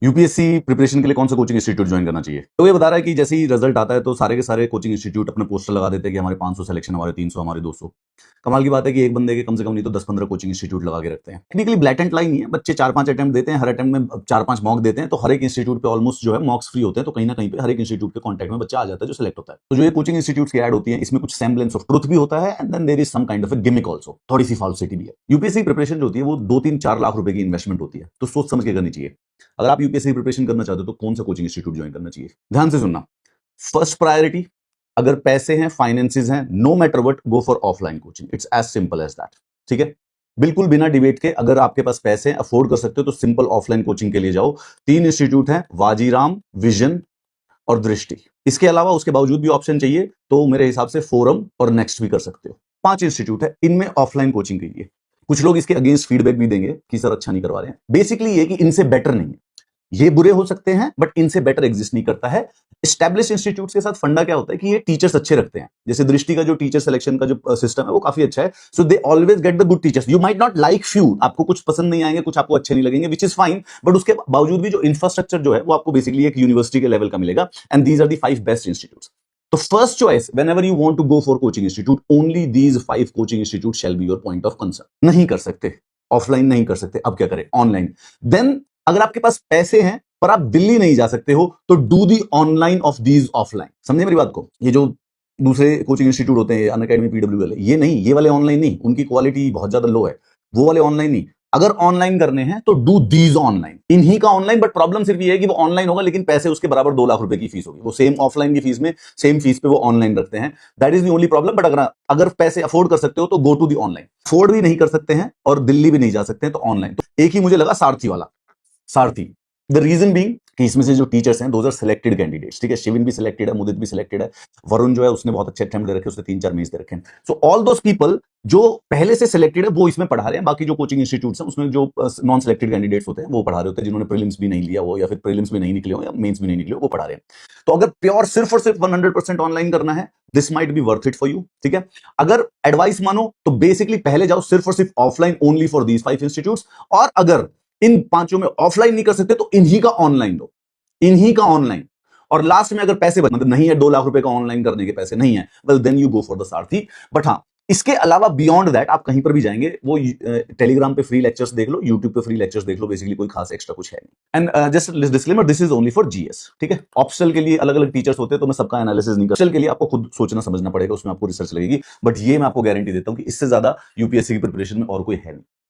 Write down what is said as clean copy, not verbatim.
UPSC preparation के लिए कौन सा कोचिंग इंस्टीट्यूट ज्वाइन करना चाहिए? तो ये बता रहा है कि जैसे ही रिजल्ट आता है तो सारे के सारे कोचिंग इंस्टीट्यूट अपने पोस्टर लगा देते हैं कि हमारे 500 सिलेक्शन, हमारे 300, हमारे 200। कमाल की बात है कि एक बंदे के कम से कम नहीं तो 10-15 कोचिंग इंस्टीट्यूट लगा के रखते हैं। टेक्निकली ब्लैटेंट लाइन नहीं है, बच्चे 4-5 अटेम्प्ट देते हैं, हर अटेम्प्ट में 4-5 मॉक देते हैं, तो हर एक इंस्टीट्यूट पे ऑलमोस्ट जो है मॉक्स फ्री होते हैं, तो कहीं ना कहीं पे हर एक इंस्टीट्यूट के कॉन्टैक्ट में बच्चा आ जाता है जो सिलेक्ट होता है। तो जो ये कोचिंग इंस्टीट्यूट की ऐड होती है इसमें कुछ सेम्बलेंस ऑफ ट्रुथ भी होता है and then there is some kind of a gimmick also, थोड़ी सी फॉल्सिटी भी है। यूपीएससी प्रिपरेशन जो होती है वो 2-3-4 लाख रुपए की इन्वेस्टमेंट होती है, तो सोच समझ के करनी चाहिए। अगर आप यूपीएससी प्रिपरेशन करना चाहते हो तो कौन सा कोचिंग इंस्टीट्यूट ज्वाइन करना चाहिए? ध्यान से सुनना। फर्स्ट प्रायोरिटी, अगर पैसे हैं, फाइनेंसेस हैं, no matter what, go for offline coaching. It's as simple as that. ठीक है, बिल्कुल बिना डिबेट के, अगर आपके पास पैसे हैं, अफोर्ड कर सकते हो, तो सिंपल ऑफलाइन कोचिंग के लिए जाओ। 3 इंस्टीट्यूट हैं, वाजीराम, विजन और दृष्टि। इसके अलावा उसके बावजूद भी ऑप्शन चाहिए तो मेरे हिसाब से फोरम और नेक्स्ट भी कर सकते हो। 5 इंस्टीट्यूट है, इनमें ऑफलाइन कोचिंग कीजिए। कुछ लोग इसके अगेंस्ट फीडबैक भी देंगे कि सर अच्छा नहीं करवा रहे हैं। बेसिकली ये कि इनसे बेटर नहीं है, ये बुरे हो सकते हैं बट इनसे बेटर एग्जिस्ट नहीं करता है। एस्टैब्लिश इंस्टीट्यूट्स के साथ फंडा क्या होता है कि ये टीचर्स अच्छे रखते हैं। जैसे दृष्टि का जो टीचर सिलेक्शन का जो सिस्टम है वो काफी अच्छा है। So they always get the good teachers. You might not like few, आपको कुछ पसंद नहीं आएंगे, कुछ आपको अच्छे नहीं लगेंगे, विच इज फाइन, बट उसके बावजूद भी जो इंफ्रास्ट्रक्चर जो है वो आपको बेसिकली एक यूनिवर्सिटी के लेवल का मिलेगा। And these are the 5 best institutes. तो first choice whenever you want to go for coaching institute, only these 5 coaching institute shall be your point of concern. नहीं कर सकते ऑफलाइन, नहीं कर सकते, अब क्या करें? ऑनलाइन। देन अगर आपके पास पैसे हैं पर आप दिल्ली नहीं जा सकते हो तो do the online off these offline. समझे मेरी बात को? ये जो दूसरे कोचिंग इंस्टीट्यूट होते हैं, अनअकैडमी, पीडब्ल्यू वाले, ये नहीं, ये वाले ऑनलाइन नहीं, उनकी क्वालिटी बहुत ज्यादा लो है, वो वाले ऑनलाइन नहीं। अगर ऑनलाइन करने हैं तो डू दीज ऑनलाइन, इन्हीं का ऑनलाइन। बट प्रॉब्लम सिर्फ ये है कि वो ऑनलाइन होगा लेकिन पैसे उसके बराबर 2 लाख रुपए की फीस होगी। वो सेम ऑफलाइन की फीस में सेम फीस पे वो ऑनलाइन रखते हैं। That is the only problem. But अगर पैसे अफोर्ड कर सकते हो तो go to the online. Afford भी नहीं कर सकते हैं और दिल्ली भी नहीं जा सकते हैं तो ऑनलाइन। तो एक ही मुझे लगा सारथी वाला, सारथी। द रीजन बीइंग कि इसमें से जो टीचर्स हैं दोज आर सिलेक्टेड कैंडिडेट्स। ठीक है, शिविन भी सिलेक्टेड है, मुदित भी सिलेक्टेड है, वरुण जो है उसने बहुत अच्छे अटेम्प्ट दे रखे, उसने 3-4 मेंस दे रखे हैं। सो ऑल दोस पीपल जो पहले से सिलेक्टेड है वो इसमें पढ़ा रहे हैं। बाकी जो कोचिंग इंस्टीट्यूट्स हैं उसमें जो नॉन सिलेक्टेड कैंडिडेट्स होते हैं वो पढ़ा रहे होते हैं, जिन्होंने प्रीलिम्स भी नहीं लिया हो या फिर प्रीलिम्स भी नहीं निकले हो या मेंस भी नहीं निकले हो, वो पढ़ा रहे हैं। तो अगर प्योर सिर्फ और सिर्फ 100% ऑनलाइन करना है, this might be worth it for you. ठीक है, अगर एडवाइस मानो तो बेसिकली पहले जाओ सिर्फ और सिर्फ offline, only for these 5 institutes. और अगर इन 5 में ऑफलाइन नहीं कर सकते तो इन्हीं का ऑनलाइन दो, इन्हीं का ऑनलाइन। और लास्ट में अगर पैसे मतलब नहीं है, 2 लाख रुपए का ऑनलाइन करने के पैसे नहीं है, well then you go for the Sarathi. But हाँ, इसके अलावा बियॉन्ड दैट आप कहीं पर भी जाएंगे, वो टेलीग्राम पे फ्री लेक्चर्स देख लो, यूट्यूब पे फ्री लेक्चर्स देख लो, बेसिकली कोई खास एक्स्ट्रा कुछ है नहीं। And just disclaimer, this is only for GS. ठीक है, ऑप्शनल के लिए अलग अलग टीचर्स होते हैं तो मैं सबका एनालिसिस नहीं कर। ऑप्शनल के लिए आपको खुद सोचना समझना पड़ेगा, उसमें आपको रिसर्च लगेगी। बट ये मैं आपको गारंटी देता हूं कि इससे ज्यादा यूपीएससी की प्रिपरेशन में और कोई है नहीं।